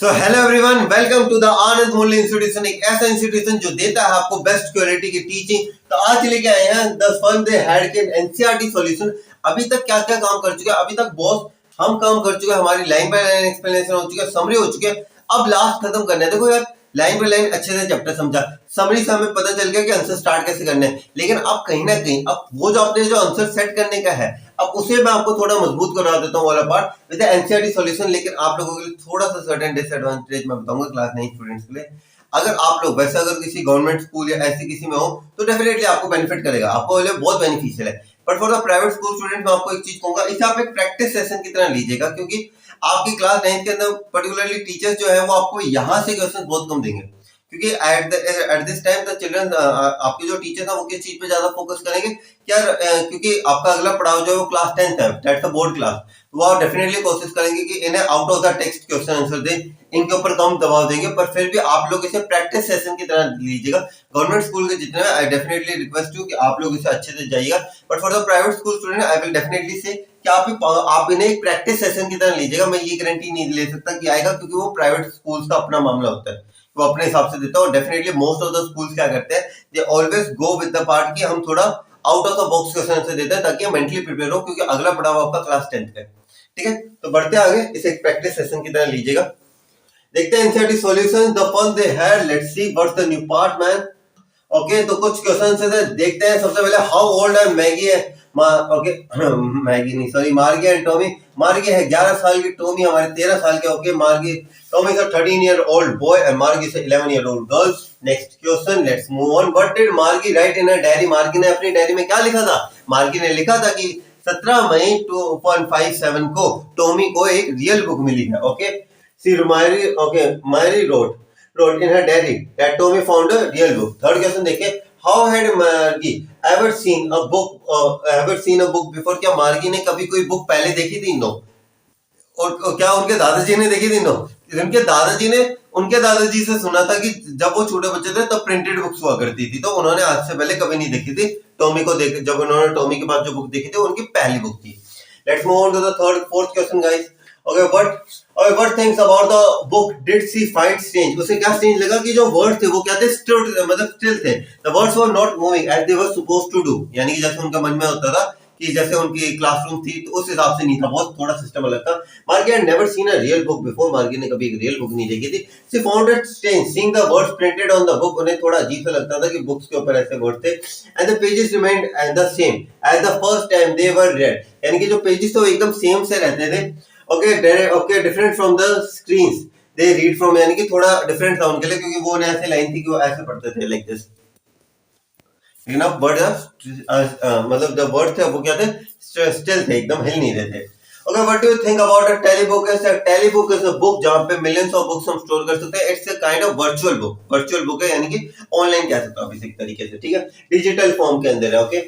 So hello everyone, welcome to the Anand Mulya institution, एक ऐसा institution जो देता है आपको बेस्ट क्वालिटी की टीचिंग। तो आज लेके आए हैं द फन दे हैड के एनसीईआरटी सॉल्यूशन। अभी तक क्या क्या काम कर चुके हैं, अभी तक बहुत हम काम कर चुके हैं, हमारी लाइन बाय लाइन एक्सप्लेनेशन हो चुकी है, समरी हो चुकी है। अब लास्ट खत्म करना है। देखो यार, लाइन बाय लाइन अच्छे से चैप्टर समझा, समरी से हमें पता चल गया कि आंसर स्टार्ट कैसे करना है। लेकिन अब कहीं ना कहीं अब वो जो आपने जो आंसर सेट करने का है, अब उसे मैं आपको थोड़ा मजबूत करवा देता हूँ वाला पार्ट विद एनसीईआरटी सॉल्यूशन। लेकिन आप लोगों के लिए थोड़ा सा सर्टेन डिसएडवांटेज मैं बताऊंगा क्लास 9 स्टूडेंट्स के लिए। अगर आप लोग वैसे अगर किसी गवर्नमेंट स्कूल या ऐसी किसी में हो तो डेफिनेटली आपको बेनिफिट करेगा, आपको लिए बहुत बेनिफिशियल है। But for the private school student मैं आपको एक चीज कहूंगा, इसे आप एक प्रैक्टिस सेशन की तरह लीजिएगा, क्योंकि आपकी क्लास 9 के अंदर पर्टिकुलरली टीचर्स जो है वो आपको यहाँ से क्वेश्चन बहुत कम देंगे, क्योंकि at this time the children आपके जो टीचर है वो किस चीज पे ज्यादा फोकस करेंगे क्या, क्योंकि आपका अगला पड़ाव जो है वो क्लास 10th है, दैट्स अ बोर्ड क्लास। वो आप डेफिनेटली कोशिश करेंगे कि इन्हें out of the text question answer दें, इनके ऊपर कम दबाव देंगे। पर फिर भी आप लोग इसे प्रैक्टिस सेशन की तरह लीजिएगा। गवर्नमेंट स्कूल के जितने आई डेफिनेटली रिक्वेस्ट यू कि आप लोग इसे अच्छे से जाइएगा। But for the private school student I will definitely से कि आप इन्हें एक प्रैक्टिस सेशन की तरह लीजिएगा। मैं ये गारंटी नहीं ले सकता कि आएगा, क्योंकि वो प्राइवेट स्कूल्स का अपना मामला होता है, वो अपने हिसाब से देता है। और definitely most of the schools क्या करते हैं, they always go with the part कि हम थोड़ा out of the box question से देते हैं ताकि हम मेंटली प्रिपेयर हो, क्योंकि अगला पड़ाव आपका क्लास 10th का है। ठीक है, तो बढ़ते आगे, इसे एक प्रैक्टिस सेशन की तरह लीजिएगा। देखते हैं NCERT solutions the fun they had, let's see what's the new part man. Okay, तो कुछ क्वेश्चन से देखते हैं। सबसे पहले हाउ ओल्ड है मैगी है, ओके मैगी नहीं sorry Margie and Tommy. Margie है 11 साल की, टॉमी हमारे 13 साल के। Okay, Margie Tommy is a 13 year old boy and Margie is 11 year old girl. Next question, let's move on. What did Margie write in her diary? Margie ने अपनी diary में क्या लिखा था? मार्गी ने लिखा था कि 17 मई 2.57 को टॉमी को एक रियल बुक मिली है। Okay, see Margie wrote in her diary that Tommy found a real book. Third question देखिए, how had Margie ever seen a book before? क्या मार्गी ने कभी कोई बुक पहले देखी थी? नो। और क्या उनके दादाजी ने देखी थी? नो। उनके दादाजी ने उनके दादाजी से सुना था कि जब वो छोटे बच्चे थे तब प्रिंटेड बुक्स हुआ करती थी, तो उन्होंने आज से पहले कभी नहीं देखी थी। टॉमी को देख जब उन्होंने टॉमी के पास जो बुक देखी थी उनकी पहली बुक थी। Let's move on to the fourth question guys. Okay, what things about the book did she find strange? उसे क्या strange लगा कि जो वर्ड्स थे वो क्या थे, still थे। The words were not moving as they were supposed to do, यानी कि जैसे उनका मन में होता था कि जैसे उनकी क्लासरूम थी तो उस हिसाब से नहीं था, बहुत थोड़ा सिस्टम अलग था। मार्गी had never seen a real book before, मार्गी ने कभी एक रियल बुक नहीं देखी थी। She found it strange seeing the words printed on the book, उन्हें थोड़ा अजीब सा लगता था कि बुक्स के ऊपर ऐसे वर्ड थे। And the pages remained the same as the first time they were read, यानी कि जो पेजेस थे वो एकदम सेम से रहते थे। Okay, different from the screens they read from, यानी कि थोड़ा डिफरेंट था उनके लिए, क्योंकि वो ऐसे लाइन थी कि वो ऐसे पढ़ते थे लाइक दिस। मतलब द वर्ड थे वो क्या थे, स्टिल थे, एकदम हिल नहीं रहे थे। Okay, what do you think about a telebook? Telebook is a book जहां पे मिलियंस ऑफ बुक्स हम स्टोर कर सकते हैं। It's a kind of virtual book है, यानी कि ऑनलाइन कह सकते हो आप इस तरीके से। ठीक है, डिजिटल फॉर्म के अंदर है। Okay,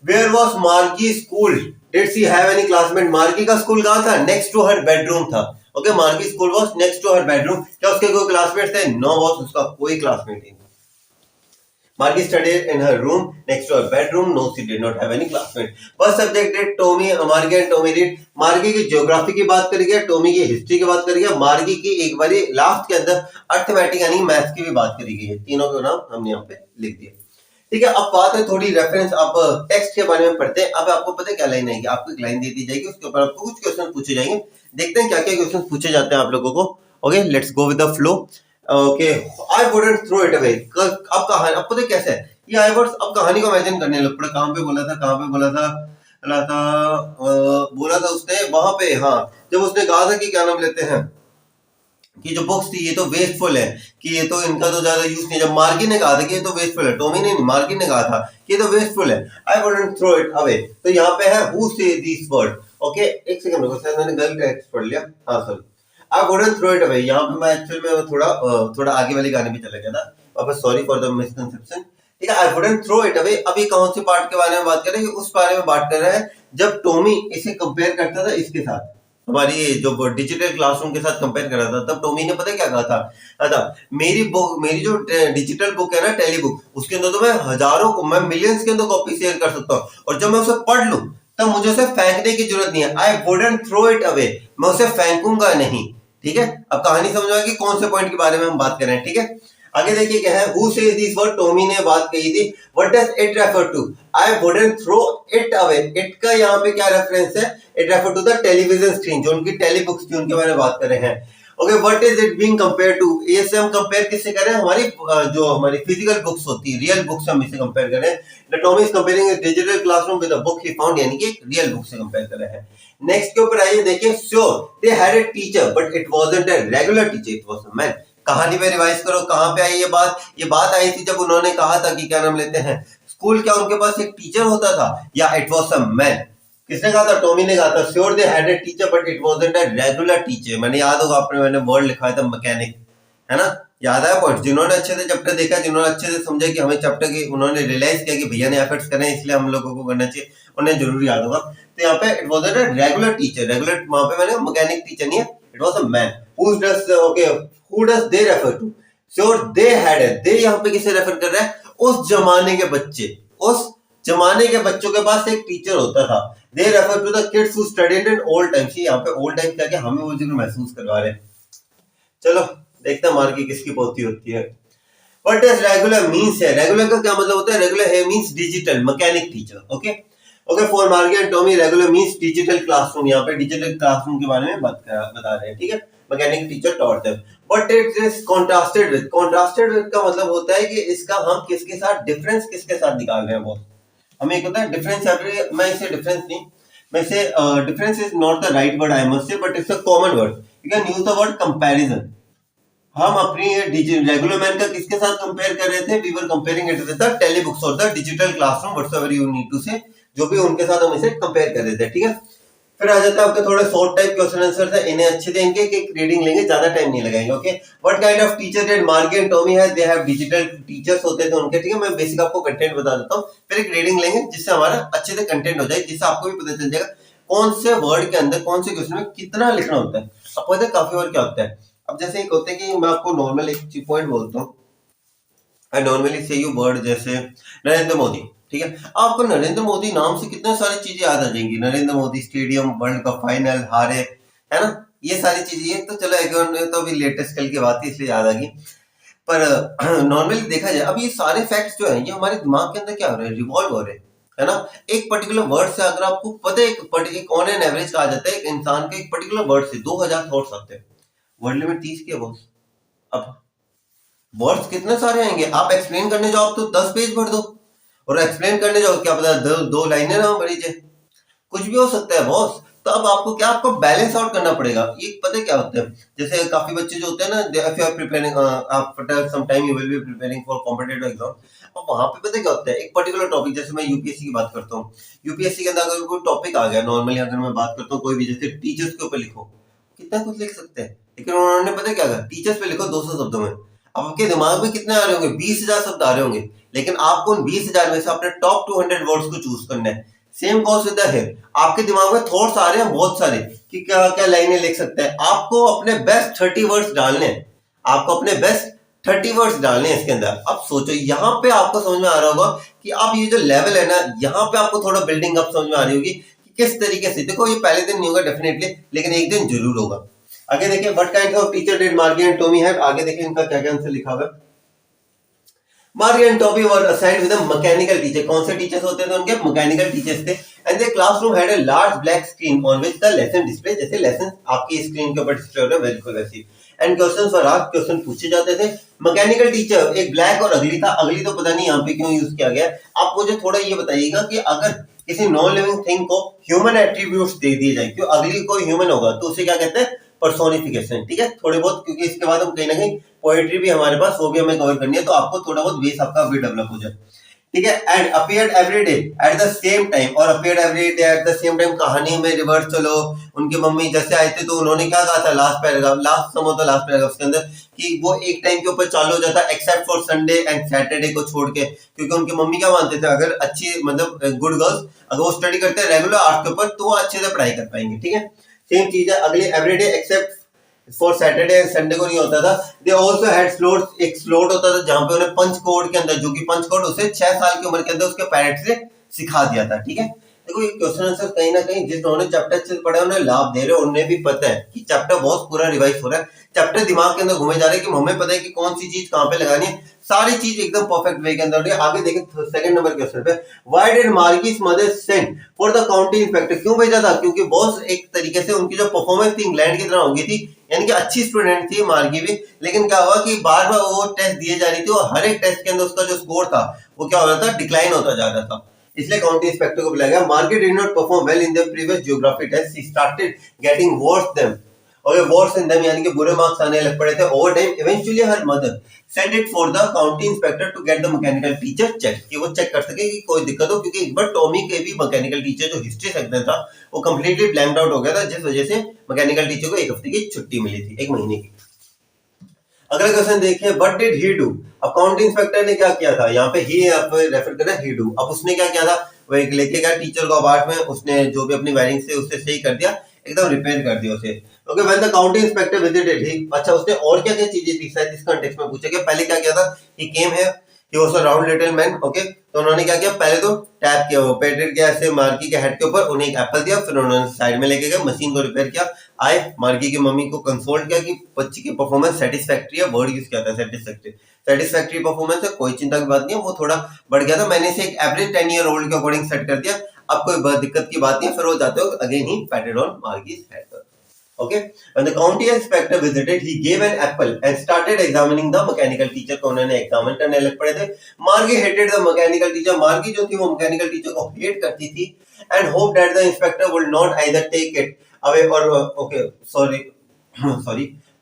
Where was Margie school? Did she have any classmate? मार्गी का स्कूल कहाँ था? Next to her bedroom था। Okay, मार्गी school was next to her bedroom। क्या उसके कोई क्लासमेट थे? No, बॉस, उसका कोई क्लासमेट नहीं। Margie studied in her room next to her bedroom. No, she did not have any classmate. First subject did Tommy, Margie and Tommy did। मार्गी की geography की बात करी गई, टॉमी की हिस्ट्री की बात करी गई, मार्गी की एक बारी लास्ट के अंदर अर्थमेटिक यानी मैथ्स की भी बात करी गई है। तीनों के नाम हमने यहाँ पे लिख दिए। ठीक है, अब बात है थोड़ी रेफरेंस, आप टेक्स्ट के बारे में पढ़ते हैं। अब आपको पता है क्या लाइन आएगी, आपको एक लाइन दे दी जाएगी, उसके ऊपर आपको कुछ क्वेश्चन पूछे जाएंगे। देखते हैं क्या क्या क्वेश्चन पूछे जाते हैं आप लोगों को। Okay, let's go with the flow. Okay, I wouldn't throw it away. अब कहानी, अब पता है कैसे है ये आई वर्ड्स, अब कहानी को इमेजिन करने लग पड़े। कहां पे बोला था उसने वहां पे, हाँ, जब उसने कहा था कि क्या नाम लेते हैं कि जो बुक्स थी ये तो वेस्टफुल है, कि ये तो इनका तो ज्यादा यूज नहीं। जब मार्गी ने कहा था कि ये तो वेस्टफुल है, टॉमी ने नहीं, मार्गी ने कहा था कि ये तो वेस्टफुल है, I wouldn't throw it away. तो यहाँ पे है who say this word. Okay, एक सेकंड रुको, शायद मैंने गलत टेक्स्ट पढ़ लिया। हाँ sorry, I wouldn't throw it away. यहाँ पे मैं एक्चुअल में थोड़ा आगे वाली गाने में चला गया था, वापस सॉरी फॉर द मिसकंसेप्शन। ठीक है, I wouldn't throw it away. अभी कौन से पार्ट के बारे में बात कर रहे हैं? उस बारे में बात कर रहे हैं जब टॉमी इसे कंपेयर करता था इसके साथ, हमारी जो डिजिटल क्लासरूम के साथ कंपेयर कर रहा था। तब टॉमी ने पता क्या कहा था, मेरी जो डिजिटल बुक है ना, टेली बुक, उसके अंदर तो मैं मिलियंस के अंदर कॉपी शेयर कर सकता हूँ, और जब मैं उसे पढ़ लूं तब मुझे उसे फेंकने की जरूरत नहीं है। I wouldn't throw it away, मैं उसे फेंकूंगा नहीं। ठीक है, अब कहानी समझ में आ गई कौन से पॉइंट के बारे में हम बात कर रहे हैं। ठीक है, आगे देखिए क्या है, who says this word, Tommy ने बात कही थी, what does it refer to, I wouldn't throw it away, it का यहाँ पे क्या रेफरेंस है, it refer to the television screen, जो उनकी टेली बुक्स थी उनके बारे में बात कर रहे हैं। Okay, what is it being compare to, ये से हम कंपेयर किससे कर रहे हैं, हमारी जो हमारी फिजिकल बुक्स होती है, रियल बुक्स हम इसे कंपेयर कर रहे हैं। The Tommy is comparing a digital classroom with a book he found, यानी कि रियल बुक से कंपेयर कर रहे हैं। नेक्स्ट के ऊपर आइए देखिए, sure they had a teacher but it wasn't a regular teacher, it was a man. कहानी पे रिवाइज करो, कहां पे आई ये बात, ये बात आई थी जब उन्होंने कहा था कि क्या नाम लेते हैं, स्कूल क्या उनके पास एक टीचर होता था, या इट वाज अ मैन। किसने कहा था, टॉमी ने कहा था, sure they had a teacher but it wasn't a regular teacher. मैंने याद होगा आपने, मैंने वर्ड लिखा था मैकेनिक, है ना, याद आया पॉइंट। जिन्होंने अच्छे से चैप्टर देखा, जिन्होंने अच्छे से समझा कि हमें चैप्टर की, उन्होंने रियलाइज किया कि भैया ने एफर्ट्स करे इसलिए हम लोगों को करना चाहिए, उन्हें जरूर याद होगा। तो यहाँ पे it was a regular teacher, regular वहां पे मैंने मैकेनिक टीचर नहीं है, it was a man. Who does, okay, who does they refer to, sure they had, they यहाँ पे किसे रेफर कर रहा है, उस जमाने के बच्चे, उस जमाने के बच्चों के पास एक टीचर होता था। They refer to the kids who studied in old times, यहाँ पे ओल्ड टाइम क्या क्या हमें वो जिक्र महसूस करवा रहे हैं। चलो देखते हैं मार की किसकी पोती होती है। व्हाट डज रेगुलर मींस है, रेगुलर का क्या मतलब होता है, रेगुलर है means digital, mechanic teacher. Okay okay, for Margie and Tommy regular means digital classroom, यहाँ पे डिजिटल क्लासरूम के बारे में बता रहे हैं। ठीक है, mechanic teacher taught them. But it is contrasted with, contrasted with का मतलब होता है कि इसका हम किसके साथ, डिफरेंस किसके साथ निकाल रहे हैं, वो हमें एक होता है डिफरेंस। मैं इसे डिफरेंस नहीं, मैं इसे difference is not the right word I must say, but it's a common word, you can use the word comparison. हम अपनी रेगुलर मैन का किसके साथ कंपेयर कर रहे थे, we were comparing it with the tele books और the digital classroom, whatever you need to say, जो भी उनके साथ हम इसे कंपेयर कर रहे थे। ठीक है, फिर आ जाता है आपके थोड़े शॉर्ट टाइप क्वेश्चन आंसर है, इन्हें अच्छे से इनके रीडिंग लेंगे, ज्यादा टाइम नहीं लगाएंगे। Okay, what kind of teacher did Margie and Tommy have, they have digital teachers होते थे उनके। ठीक है, मैं बेसिक आपको कंटेंट बता देता हूँ, फिर एक रीडिंग लेंगे जिससे हमारा अच्छे से कंटेंट हो जाए, जिससे आपको भी पता चल जाएगा कौन से वर्ड के अंदर कौन से क्वेश्चन में कितना लिखना होता है। आपको पता है काफी बार क्या होता है, अब जैसे एक होता है कि मैं आपको नॉर्मल एक पॉइंट बोलता हूँ, आई नॉर्मली से यू वर्ड, जैसे नरेंद्र मोदी। ठीक है, आपको नरेंद्र मोदी नाम से कितने सारी चीजें याद आ जाएंगी, Narendra Modi stadium, world cup final हारे, है ना, ये सारी चीजें तो चलो एक तो अभी लेटेस्ट कल की बात है इसलिए याद आ गई, पर नॉर्मली देखा जाए अब ये सारे फैक्ट्स जो है ये हमारे दिमाग के अंदर क्या हो रहे हैं, रिवॉल्व हो रहे हैं, है ना। एक पर्टिकुलर वर्ड से अगर आपको पता है, एक ऑन एन एवरेज कहा जाता है एक इंसान के एक पर्टिकुलर वर्ड से 2000 थॉट्स आते हैं, वर्ड लिमिट 30 की है बॉस। अब वर्ड्स कितने सारे आएंगे, आप एक्सप्लेन करने जाओ तो 10 पेज भर दो, और एक्सप्लेन करने जाओ क्या पता दो लाइनें ना भरी जाए, कुछ भी हो सकता है बॉस। तो अब आपको क्या, आपको बैलेंस आउट करना पड़ेगा। ये पता है क्या होता है, जैसे काफी बच्चे जो होते हैं ना, if you are preparing after some time you will be preparing for competitive exam, अब वहां पे पता है क्या होता है, एक पर्टिकुलर टॉपिक, जैसे मैं यूपीएससी की बात करता हूँ, यूपीएससी के अंदर अगर कोई टॉपिक आ गया, नॉर्मली अगर मैं बात करता हूँ कोई भी, जैसे टीचर्स के ऊपर लिखो, कितना कुछ लिख सकते हैं, लेकिन उन्होंने पता है क्या कहा, टीचर्स पे लिखो 200 शब्दों में। अब आपके दिमाग में कितने आ रहे होंगे, 20,000 शब्द आ रहे होंगे, लेकिन आपको उन 20,000 में से अपने टॉप 200 वर्ड्स को चूज करना है। Same goes with the here, आपके दिमाग में थॉट्स आ रहे हैं बहुत सारे कि क्या क्या लाइनें लिख सकते हैं, आपको अपने बेस्ट 30 वर्ड्स डालने हैं, आपको अपने बेस्ट 30 वर्ड्स डालने हैं इसके अंदर। अब सोचो यहाँ पे आपको समझ में आ रहा होगा कि अब ये जो लेवल है ना, यहाँ पे आपको थोड़ा बिल्डिंग अप समझ में आ रही होगी कि किस तरीके से, देखो ये पहले दिन नहीं होगा डेफिनेटली, लेकिन एक दिन जरूर होगा। आगे देखिए, what kind of teacher did Margie and Tommy have, आगे देखिए इनका क्या क्या आंसर लिखा हुआ है। मार्गी and Tommy were assigned with a mechanical teacher, कौन से टीचर्स होते थे उनके, मैकेनिकल टीचर्स थे। And the classroom had a large black screen on which the lesson display, जैसे लेसन आपकी स्क्रीन के ऊपर डिस्प्ले हो रहा है बिल्कुल वैसे। And questions were asked, question पूछे जाते थे। मैकेनिकल टीचर एक ब्लैक और अगली था, अगली तो पता नहीं यहाँ पे क्यों यूज किया गया। आप मुझे थोड़ा ये बताइएगा कि अगर किसी नॉन लिविंग थिंग को ह्यूमन एट्रीब्यूट्स दे दिए जाए, क्यों अगली कोई ह्यूमन होगा तो उसे क्या कहते हैं, पर्सोनिफिकेशन। ठीक है, थोड़े बहुत, क्योंकि इसके बाद हम कहीं ना कहीं पोएट्री भी हमारे पास, वो भी हमें कवर करनी है, तो आपको थोड़ा बहुत बेस आपका भी डेवलप हो जाए। ठीक है, and appeared every day at the same time, और appeared every day at the same time, कहानी में रिवर्स चलो, उनकी मम्मी जैसे आए थे तो उन्होंने क्या कहा था, last paragraph, last some of the last paragraph के अंदर, कि वो एक टाइम के ऊपर चालू हो जाता except for Sunday and Saturday को छोड़ के, क्योंकि उनकी मम्मी क्या मानते थे, अगर अच्छी मतलब गुड गर्ल्स अगर वो स्टडी करते हैं रेगुलर आर्ट के ऊपर तो वो अच्छे से पढ़ाई कर पाएंगे। ठीक है, सेम चीज है अगले everyday except for Saturday and Sunday को नहीं होता था। दे आल्सो हैड स्लॉट्स, एक स्लॉट होता था जहां पे उन्हें पंच कोड के अंदर, जो कि पंच कोड उसे 6 साल की उम्र के अंदर उसके पेरेंट्स ने सिखा दिया था। ठीक है, देखो ये क्वेश्चन आंसर कहीं ना कहीं जिन्होंने चैप्टर अच्छे से पढ़ा उन्हें लाभ दे रहे हैं, उन्हें भी पता है कि चैप्टर बहुत पूरा रिवाइज हो रहा है, चैप्टर दिमाग के अंदर घूमे जा रहे हैं कि हमें पता है कि कौन सी चीज कहाँ पे लगानी है, सारी चीज एकदम परफेक्ट वे के अंदर है। आगे देखें सेकंड नंबर क्वेश्चन पे, why did Marques mother send for the county inspector, क्यों भेजा था? क्योंकि बॉस एक तरीके से उनकी जो परफॉर्मेंस थी इंग्लैंड की तरह हो गई थी, यानी कि अच्छी स्टूडेंट थी मार्गी भी, लेकिन क्या हुआ कि बार बार वो टेस्ट दिए जा रही थी और हर एक टेस्ट के अंदर उसका जो स्कोर था वो क्या हो रहा था, डिक्लाइन होता जा रहा था, इसलिए काउंटी इंस्पेक्टर को बुलाया गया। Margie did not perform well in the previous geography test, she started getting worse them, और वर्स इन देम यानी कि बुरे मार्क्स आने लग पड़े थे over time. Eventually her mother send it for the county inspector to get the mechanical teacher check, कि वो चेक कर सके कि कोई दिक्कत हो, क्योंकि एक बार टॉमी के भी मैकेनिकल टीचर जो हिस्ट्री सेक्शन था वो कंप्लीटली ब्लैंक्ड आउट हो गया था, जिस वजह से मैकेनिकल टीचर को एक हफ्ते की छुट्टी मिली थी, 1 महीने की। अगला क्वेश्चन देखिए, what did he do, account inspector ने क्या किया था, यहाँ पे ही आप रेफर करना ही डू, अब उसने क्या किया था, वो एक लेके गया टीचर को अपार्ट में, उसने जो भी अपनी वायरिंग से उससे सही कर दिया, एकदम रिपेयर कर दिया उसे। Okay, when the county inspector visited he, अच्छा उसने और क्या क्या चीजें दी, शायद इस कॉन्टेक्स्ट में पूछा गया। पहले क्या किया था, ही केम है, he was a round little man, okay, तो उन्होंने क्या किया, पहले तो टैप किया, वो पेटेड किया ऐसे मार्की के हेड के ऊपर, उन्हें एक एप्पल दिया, फिर उन्होंने साइड में लेके गए, मशीन को रिपेयर किया, आए मार्गी की मम्मी को कंसोल्ट किया कि बच्ची की परफॉर्मेंस सेटिस्फैक्ट्री है, वर्ड यूज किया था सेटिस्फैक्ट्री, सेटिस्फैक्ट्री परफॉर्मेंस है, कोई चिंता की बात नहीं है, वो थोड़ा बढ़ गया था, मैंने इसे एक एवरेज 10 ईयर ओल्ड के अकॉर्डिंग सेट कर दिया, अब कोई दिक्कत की बात नहीं है, फिर वो जाते हो again he patted on Margie's head. Okay, when the county inspector visited, he gave an apple and started examining the mechanical teacher को उन्होंने एग्जामिन करने लग पड़े थे। मार्गी hated the mechanical teacher, मार्गी जो थी वो mechanical teacher को hate करती थी, and hoped that the inspector would not either take it away or okay sorry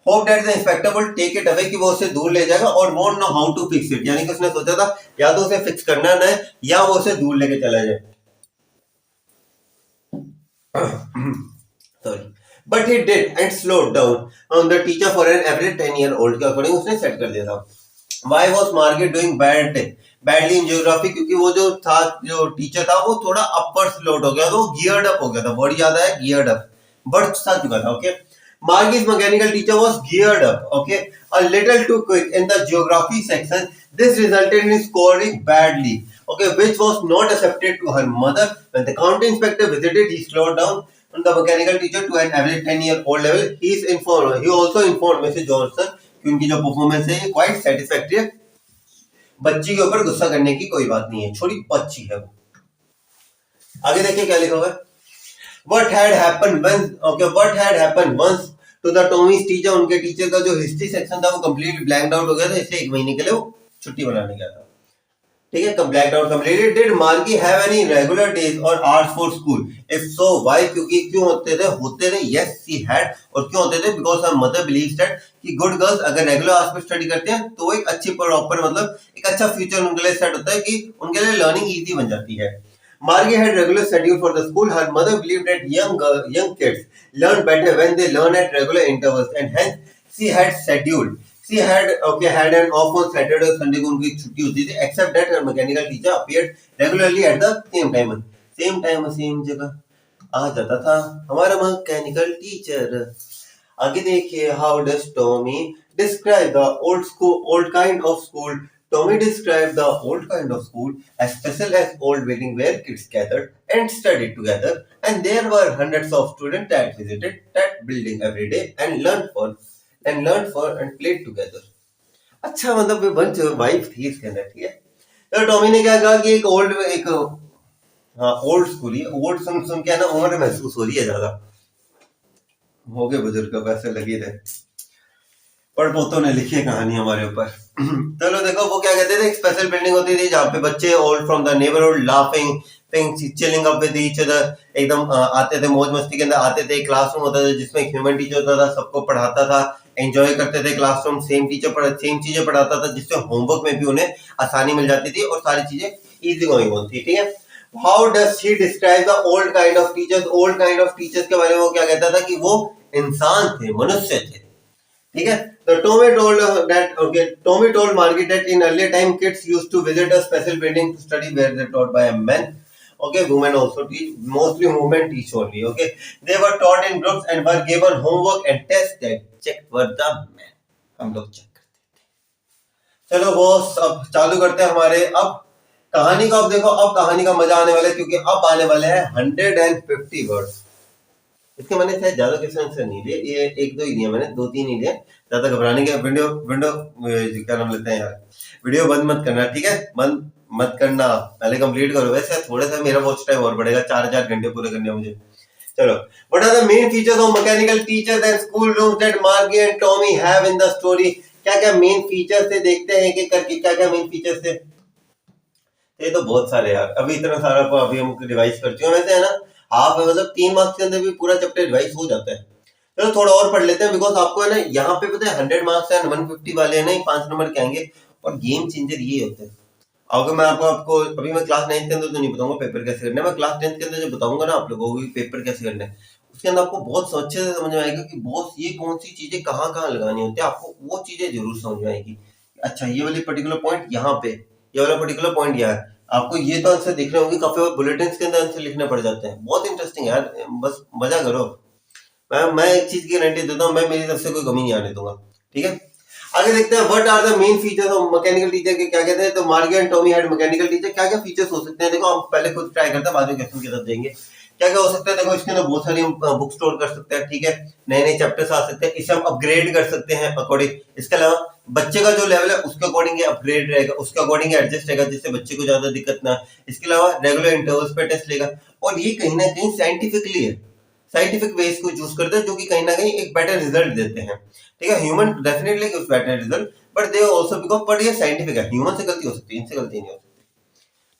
hope that the inspector will take it away, कि वो उसे दूर ले जाएगा, और won't know how to fix it, यानी कि उसने सोचा था या तो उसे फिक्स करना ना है या वो उसे दूर लेके चला जाए। sorry, but he did and slowed down on the teacher for an average 10-year-old के अकॉर्डिंग उसने सेट कर दिया था। Why was Margaret doing badly in geography, क्योंकि वो जो था जो टीचर था वो थोड़ा अपर स्लोट हो गया, तो गियर्ड अप हो गया था, वर्ड याद है गियर्ड अप, बढ़ सा चुका था। Okay, Margie's mechanical teacher was geared up, okay, a little too quick in the geography section. This resulted in scoring badly, okay, which was not accepted to her mother. When the county inspector visited, he slowed down on the mechanical teacher to an average 10-year-old level. He also informed Mrs. Johnson कि उनकी जो performance है ये quite satisfactory है, बच्ची के ऊपर गुस्सा करने की कोई बात नहीं है, छोटी बच्ची है वो। आगे देखिए क्या लिखा हुआ है, What had happened once to the Tommy's teacher, उनके टीचर का जो हिस्ट्री सेक्शन था वो कंप्लीट ब्लैंक्ड आउट हो गया था, इसलिए 1 महीने के लिए वो छुट्टी बनाने गया था। ठीक है, ब्लैंक्ड आउट कंप्लीटेड। डिड मार्गी हैव एनी रेगुलर डेज और hours for school, if so why, क्योंकि क्यों होते थे यस शी हैड, और क्यों होते थे, because her mother believes that कि गुड गर्ल्स अगर रेगुलर आवर्स पे स्टडी करते हैं तो वो एक अच्छी प्रॉपर मतलब एक अच्छा फ्यूचर उनके लिए सेट होता है, कि उनके लिए लर्निंग इजी बन जाती है। Margie had regular schedule for the school. Her mother believed that young kids learn better when they learn at regular intervals, and hence she had scheduled. She had an off on Saturday और Sunday को उनकी छुट्टी होती थी. Except that her mechanical teacher appeared regularly at the same time. Same जगह आ जाता था हमारा mechanical teacher. आगे देखिए, how does Tommy describe the old kind of school? Tommy described the old kind of school as special as old building where kids gathered and studied together, and there were hundreds of students that visited that building every day and learned and played together. अच्छा, मतलब bunch wife थी इसके अंदर, ठीक है। तो Tommy ने क्या कहा कि एक ओल्ड स्कूल ही, ओल्ड सुन के ना उम्र महसूस हो रही है, ज्यादा हो गए बुजुर्ग, वैसे लगी थे, पर पोतों ने लिखी है कहानी हमारे ऊपर। चलो देखो, वो क्या कहते थे, एक स्पेशल बिल्डिंग होती थी जहाँ पे बच्चे all from the neighbourhood laughing chilling up with each other, एकदम आते थे, मौज मस्ती के अंदर आते थे। क्लासरूम होता था जिसमें एक ह्यूमन टीचर होता था, सबको पढ़ाता था, एंजॉय करते थे क्लासरूम, सेम चीजें पढ़ाता था, जिससे होमवर्क में भी उन्हें आसानी मिल जाती थी और सारी चीजें इजी गोइंग होती थी, ठीक है। How does she describe the old kind of teachers, old kind of teachers के बारे में वो क्या कहता था कि वो इंसान थे, मनुष्य थे, ठीक है। तो Tommy told Margie that in earlier time kids used to visit a special building to study where they taught by a man. Okay, women also teach, mostly women teach only. Okay, they were taught in groups and were given homework and tests that checked were the men. हम लोग check करते थे। चलो boss, अब चालू करते हैं हमारे अब कहानी को अब देखो, अब कहानी का मजा आने वाला है क्योंकि अब आने वाले हैं 150 वर्ड्स। इसके मैंने शायद ज्यादा क्वेश्चन आंसर नहीं लिए, ये एक दो ही दिए मैंने, दो तीन ही दिए, ज्यादा घबराने के। विंडो विंडो क्या नाम लेते हैं यार, वीडियो बंद मत करना, ठीक है, बंद मत करना, पहले कंप्लीट करो। वैसे थोड़ा सा मेरा वॉच टाइम और बढ़ेगा, 4 घंटे पूरे करने हैं मुझे। चलो, what are the main features of mechanical teachers and school rooms that Margie and Tommy have in the story? क्या क्या मेन फीचर्स थे, देखते हैं कि करके क्या क्या मेन फीचर्स थे। ये तो बहुत सारे यार, अभी इतना सारा अभी हम रिवाइज कर चुके हैं वैसे, है ना। हाफ मतलब 3 मार्क्स के अंदर भी पूरा चैप्टर रिवाइज हो जाता है। चलो थोड़ा और पढ़ लेते हैं, बिकॉज आपको है ना यहाँ पे पता है 100 मार्क्स है, 150 वाले हैं नहीं, 5 नंबर के आएंगे। और गेम चेंजर ये होते हैं। अगर मैं आपको अभी मैं क्लास 9 के अंदर तो नहीं बताऊंगा पेपर कैसे करना है, मैं क्लास 10 के अंदर जो बताऊंगा ना आप लोगों को पेपर कैसे करना है, उसके अंदर आपको बहुत अच्छे से समझ में आएगा कि बहुत ये कौन सी चीजें कहाँ कहाँ लगानी होती है, आपको वो चीजें जरूर समझ में आएगी। अच्छा, ये वाली पर्टिकुलर पॉइंट यहाँ पे, ये वाला पर्टिकुलर पॉइंट यहाँ है, आपको ये तो आंसर दिख रहे होंगे, काफी बार बुलेटिन के अंदर आंसर लिखने पड़ जाते हैं। बहुत इंटरेस्टिंग है यार, बस मजा करो। मैं एक चीज की गारंटी देता हूँ, मैं मेरी तरफ से कोई कमी नहीं आने दूंगा, ठीक है। आगे देखते हैं what are the main features of mechanical teacher के, क्या कहते हैं। तो Margie and Tommy had mechanical teacher, क्या क्या फीचर्स हो सकते हैं देखो, हम पहले खुद ट्राई करते हैं, बाद में क्वेश्चन की तरफ देंगे। क्या क्या हो सकता है देखो, इसके अंदर बहुत सारी बुक स्टोर कर सकते हैं, ठीक है, नए नए चैप्टर्स आ सकते हैं, इसे हम अपग्रेड कर सकते हैं अकॉर्डिंग। इसके अलावा बच्चे का जो लेवल है उसके अकॉर्डिंग अपग्रेड रहेगा, उसके अकॉर्डिंग एडजस्ट रहेगा, जिससे बच्चे को ज्यादा दिक्कत ना। इसके अलावा रेगुलर इंटरवल्स पे टेस्ट लेगा, और ये कहीं ना कहीं साइंटिफिकली है, साइंटिफिक वेज को चूज करते हैं, जो कि कहीं ना कहीं एक बेटर रिजल्ट देते हैं, ठीक है। Human definitely gives better result, but they also because, but ये साइंटिफिक है, ह्यूमन से गलती हो सकती है, इनसे गलती नहीं हो सकती,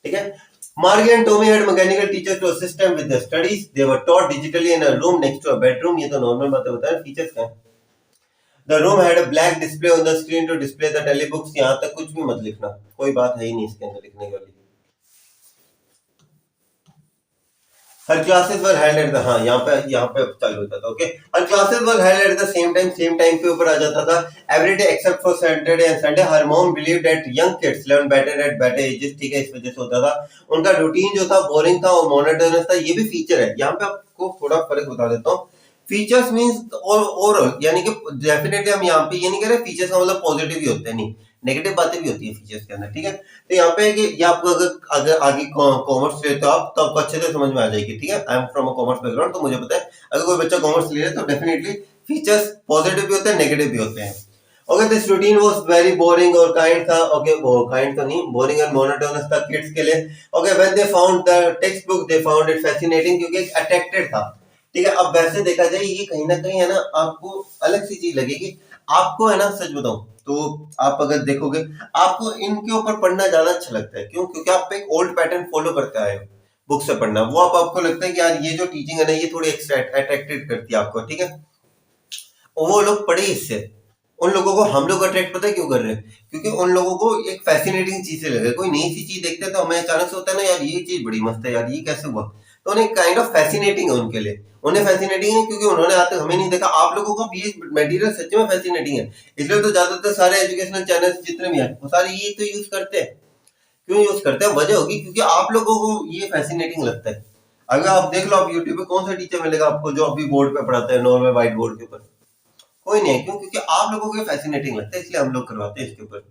ठीक है। Margie and Tommy had mechanical teachers to assist them with their studies. They were taught digitally in a room next to a bedroom. ये तो नॉर्मल बातें बता रहे, फीचर्स क्या है। The room had a black display on the screen to display the telebooks. यहाँ तक कुछ भी मत लिखना, कोई बात है ही नहीं इसके अंदर लिखने वाली। Her classes were held at the, हाँ यहाँ पे चालू होता था, okay. Her classes were held at the same time पे ऊपर आ जाता था। Every day except for Saturday and Sunday. Her mom believed that young kids learn better at better ages, ठीक है, इस वजह से होता था। उनका रूटीन जो था बोरिंग था और मोनोटोनस था, ये भी फीचर है। यहाँ पे आपको थोड़ा फर्क बता देता हूँ। फीचर्स मींस ओवरऑल, यानी कि डेफिनेटली हम यहाँ पे ये नहीं कह रहे फीचर्स का मतलब पॉजिटिव ही होते हैं, नहीं, नेगेटिव बातें भी होती है फीचर्स के अंदर, ठीक है। तो यहाँ पे है कि ये आपको अगर आगे कॉमर्स लेते हो आप तो आपको अच्छे से समझ में आ जाएगी, ठीक है। I am from a commerce background, तो मुझे पता है अगर कोई बच्चा कॉमर्स ले रहा है तो डेफिनेटली फीचर्स पॉजिटिव भी होते हैं, नेगेटिव भी होते हैं। Okay, this routine was very boring और काइंड था, ओके, वो काइंड तो नहीं, बोरिंग एंड मोनोटोनस था किड्स के लिए। Okay, when they found the text book they found it fascinating, क्योंकि अट्रैक्टेड था, ठीक है। अब वैसे देखा जाए ये कहीं ना कहीं है ना, आपको अलग सी चीज लगेगी, आपको है ना, सच बताऊं तो आप अगर देखोगे आपको इनके ऊपर पढ़ना ज्यादा अच्छा लगता है। क्यों? क्योंकि आप एक ओल्ड पैटर्न फॉलो करते आए हो, बुक से पढ़ना, वो आपको लगता है कि यार ये जो टीचिंग है ना ये थोड़ी अट्रैक्टेड करती है आपको, ठीक है। और वो लोग पढ़े इससे, उन लोगों को हम लोग अट्रैक्ट पता है क्यों कर रहे हैं, क्योंकि उन लोगों को एक फैसिनेटिंग चीज से लगे। कोई नई सी चीज देखते हैं तो हमें अचानक से होता है ना, यार ये चीज बड़ी मस्त है, यार ये कैसे हुआ, तो उन्हें काइंड ऑफ फैसिनेटिंग है उनके लिए। उन्हें फैसिनेटिंग है क्योंकि उन्होंने आज तक हमें नहीं देखा। आप लोगों को ये मटेरियल सच में फैसिनेटिंग है, इसलिए तो ज्यादातर सारे एजुकेशनल चैनल्स जितने भी हैं वो सारे ये तो यूज करते हैं। क्यों यूज करते हैं? वजह होगी क्योंकि आप लोगों को ये फैसिनेटिंग लगता है। अगर आप देख लो, आप यूट्यूब पे कौन सा टीचर मिलेगा आपको जो अभी बोर्ड पे पढ़ाता है, नॉर्मल व्हाइट बोर्ड के ऊपर? कोई नहीं है। क्यों? क्योंकि आप लोगों को फैसिनेटिंग लगता है, इसलिए हम लोग करवाते हैं इसके ऊपर,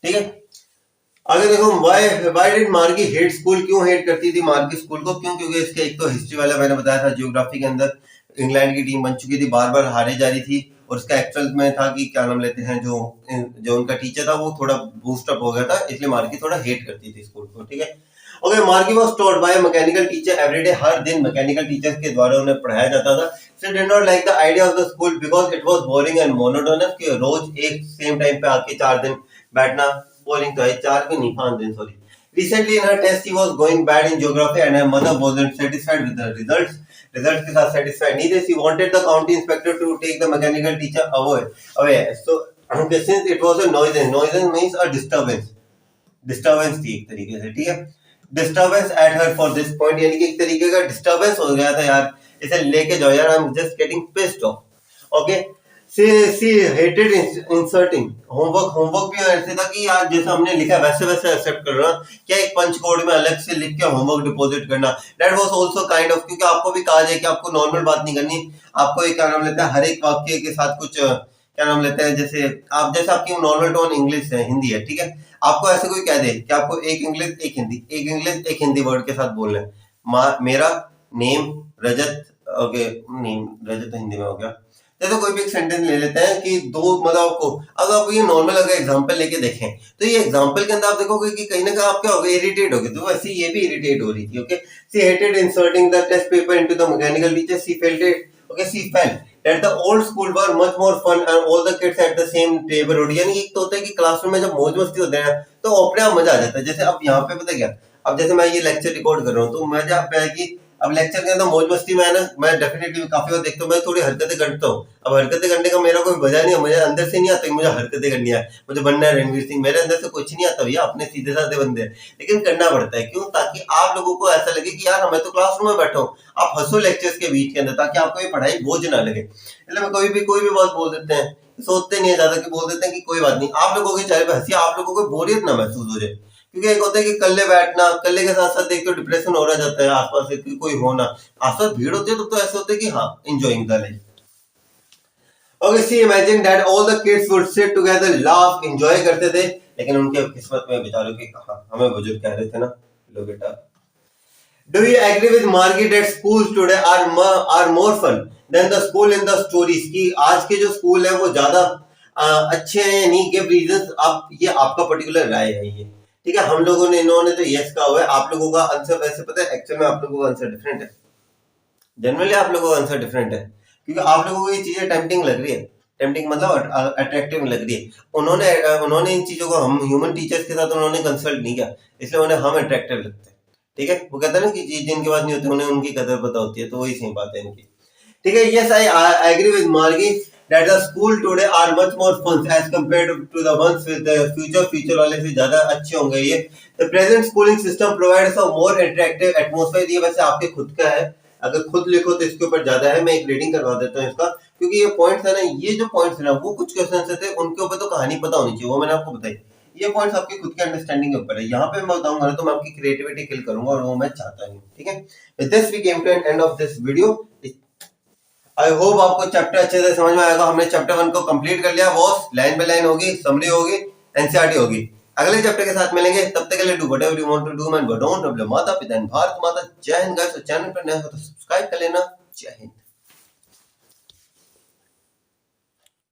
ठीक है। आगे देखो, व्हाई डिड मार्गी हेट स्कूल, क्यों हेट करती थी मार्गी स्कूल को? क्यों? क्योंकि इसके एक तो हिस्ट्री वाला मैंने बताया था, जियोग्राफी के अंदर इंग्लैंड की टीम बन चुकी थी, बार बार हारे जा रही थी, और उसका एक्चुअल में था कि क्या नाम लेते हैं, जो उनका टीचर था वो थोड़ा बूस्ट अप हो गया था, इसलिए मार्गी थोड़ा हेट करती थी स्कूल को, ठीक है। Okay, Margie was taught by mechanical teacher every day, हर दिन मैकेनिकल टीचर के द्वारा उन्हें पढ़ाया जाता था। She did not like the idea of the school because it was boring and monotonous, कि रोज एक सेम टाइम पे आके 4 दिन बैठना, बोरिंग तो है, 4 भी नहीं 5 दिन, sorry. Recently in her test she was going bad in geography and her mother wasn't satisfied with the results. Results के साथ satisfied नहीं थे, she wanted the county inspector to take the mechanical teacher away. So okay, since it was a nuisance means a disturbance थी एक तरीके से, ठीक है। Disturbance at her for this point, यानी कि एक तरीके का disturbance हो गया था यार, इसे लेके जाओ यार, I'm just getting pissed off. Okay. She hated inserting homework भी ऐसे था कि यार जैसा हमने लिखा वैसे वैसे एक्सेप्ट कर रहा, क्या एक पंच कोड में अलग से लिख के होमवर्क डिपॉजिट करना, that was also kind of, क्योंकि आपको भी कहा जाए कि आपको नॉर्मल बात नहीं करनी, आपको एक क्या नाम लेता है हर एक वाक्य के साथ कुछ क्या नाम लेते हैं, जैसे आपकी नॉर्मल टोन इंग्लिश है, हिंदी है, ठीक है, आपको ऐसे कोई कह दे कि आपको एक इंग्लिश एक हिंदी वर्ड के साथ बोलना है, मेरा नेम रजत, ओके, नेम रजत तो हिंदी में हो गया। जैसे कोई भी एक सेंटेंस ले लेते हैं कि दो, मतलब आपको अगर आप ये नॉर्मल अगर एग्जांपल लेके देखें तो ये एग्जांपल के अंदर आप देखोगे कि कहीं ना कहीं आप क्या हो गए, इरिटेट हो गए, तो वैसे ये भी इरिटेट हो रही थी। Okay, she hated inserting the test paper into the mechanical teacher, she felt it, okay, she felt that the old school were much more fun and all the kids at the same neighborhood। यानी एक तो होता है कि classroom में जब मौज मस्ती होते हैं तो अपने आप मजा आ जाता है। जैसे अब यहाँ पे पता क्या, अब जैसे मैं ये लेक्चर रिकॉर्ड कर रहा हूँ तो मजा पे है कि अब लेक्चर के अंदर मौज मस्ती में है ना, मैं डेफिनेटली काफी बार देखता हूँ, मैं थोड़ी हरकतें करता हूँ। अब हरकतें करने का मेरा कोई वजह नहीं है, मुझे अंदर से नहीं आता कि मुझे हरकतें करनी है, मुझे बनना है रणवीर सिंह, मेरे अंदर से कुछ नहीं आता भैया, अपने सीधे साधे बंदे हैं, लेकिन करना पड़ता है। क्यों? ताकि आप लोगों को ऐसा लगे कि यार मैं तो क्लासरूम में बैठा हूँ, आप हंसो लेक्चर्स के बीच के अंदर, ताकि आपको ये पढ़ाई बोझ ना लगे। मतलब कोई भी बात बोल देते हैं, सोचते नहीं है ज्यादा, कि बोल देते हैं कि कोई बात नहीं, आप लोगों के चेहरे पे हंसी, आप लोगों को बोरियत ना महसूस हो जाए। क्योंकि एक होता है कि कल्ले बैठना, कल्ले के साथ साथ देख तो डिप्रेशन हो रहा जाता है, आसपास से कोई होना, आसपास भीड़ होती है तो ऐसे होता है कि हाँ, enjoying the life. Okay, she imagine that all the kids would sit together, laugh, enjoy करते थे, लेकिन उनके किस्मत में बेचारों की, हाँ, हमें बुजुर्ग कह रहे थे ना, लो बेटा, do you agree with Margie that schools today are more fun than the school in the stories? कि आज के जो स्कूल है वो ज्यादा अच्छे हैं, नहीं, गिव रीजंस। आप, ये आपका पर्टिकुलर राय है ये, ठीक है, हम लोगों ने, इन्होंने तो यस कहा हुआ है, आप लोगों का आंसर वैसे पता है, एक्चुअल में आप लोगों का आंसर डिफरेंट है, जनरली आप लोगों का आंसर डिफरेंट है, क्योंकि आप लोगों को ये चीजें टेम्पटिंग लग रही है, टेम्पटिंग मतलब अट्रैक्टिव लग रही है। उन्होंने इन चीजों को, हम ह्यूमन टीचर्स के साथ उन्होंने कंसल्ट नहीं किया, इसलिए उन्हें हम अट्रैक्टिव लगते हैं, ठीक है, वो कहते हैं ना कि जिनके पास नहीं होते उन्हें उनकी कदर पता होती है, तो वही सही बात है इनकी, ठीक है। यस, आई एग्री विद मार्गी that the school today are much more fun as compared to the ones with the future वाले से ज्यादा अच्छे होंगे ये। The present schooling system provides a more attractive atmosphere। ये वैसे आपके खुद का है, अगर खुद लिखो तो इसके ऊपर ज्यादा है, मैं एक रीडिंग करवा देता हूँ इसका, क्योंकि ये पॉइंट्स है ना, ये जो पॉइंट्स है ना, वो कुछ क्वेश्चन थे उनके ऊपर तो कहानी पता होनी चाहिए, वो मैंने आपको बताई। ये पॉइंट्स आपकी खुद के अंडरस्टैंडिंग के ऊपर है, यहाँ पे मैं बताऊंगा ना तो मैं आपकी क्रिएटिविटी किल करूंगा, और वो मैं चाहता हूँ, ठीक है। With this we came to an end of this video। I hope आपको चैप्टर अच्छे से समझ में आएगा। हमने चैप्टर 1 को कंप्लीट कर लिया, वॉस लाइन बाय लाइन होगी, समरी होगी, एनसीईआरटी होगी। अगले चैप्टर के साथ मिलेंगे, तब तक के लिए do whatever you want to do man, but don't, माता पिता भारत माता। जय हिंद गाइस, चैनल पर नए हो तो सब्सक्राइब कर लेना। जय हिंद।